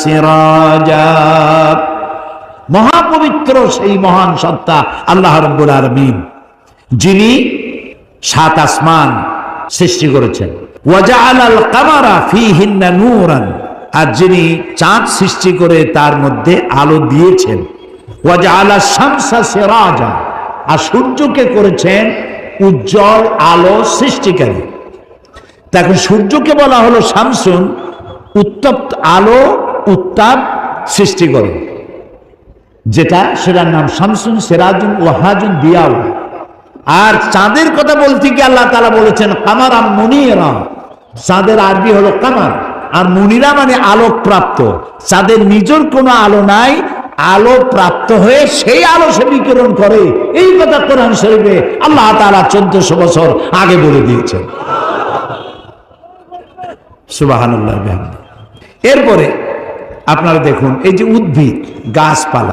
Sriracha, মহাপবিত্র সেই মহান সত্তা আল্লাহ রাব্বুল আলামিন, যিনি সাত আসমান সৃষ্টি করেছেন। ওয়াজআলাল কামারা ফীহিন্না নূরান, আর যিনি চাঁদ সৃষ্টি করে তার মধ্যে আলো দিয়েছেন। ওয়াজআলাশ শামসা সিরাজা, আর সূর্যকে করেছেন উজ্জ্বল আলো সৃষ্টিকারী। দেখুন, সূর্যকে বলা হলো শামসুন, উত্তপ্ত আলো, উত্তাপ সৃষ্টি করে যেটা, সেটার নাম শামসুন সিরাজুন ওয়াহাজুন দিয়াউ। আর চাঁদের কথা বলতে গিয়ে আল্লাহ তাআলা বলেছেন কামারাম মুনিরা, চাঁদের আরবি হলো কামার, আর মুনিরা মানে আলোক প্রাপ্ত। চাঁদের নিজের কোনো আলো নাই, আলো প্রাপ্ত হয়ে সেই আলো সে বিকিরণ করে। এই কথা কোরআন শরীফে আল্লাহ তাআলা 1400 বছর আগে বলে দিয়েছেন। সুবহানাল্লাহ। এরপরে আপনারা দেখুন, এই যে উদ্ভিদ গাছপালা,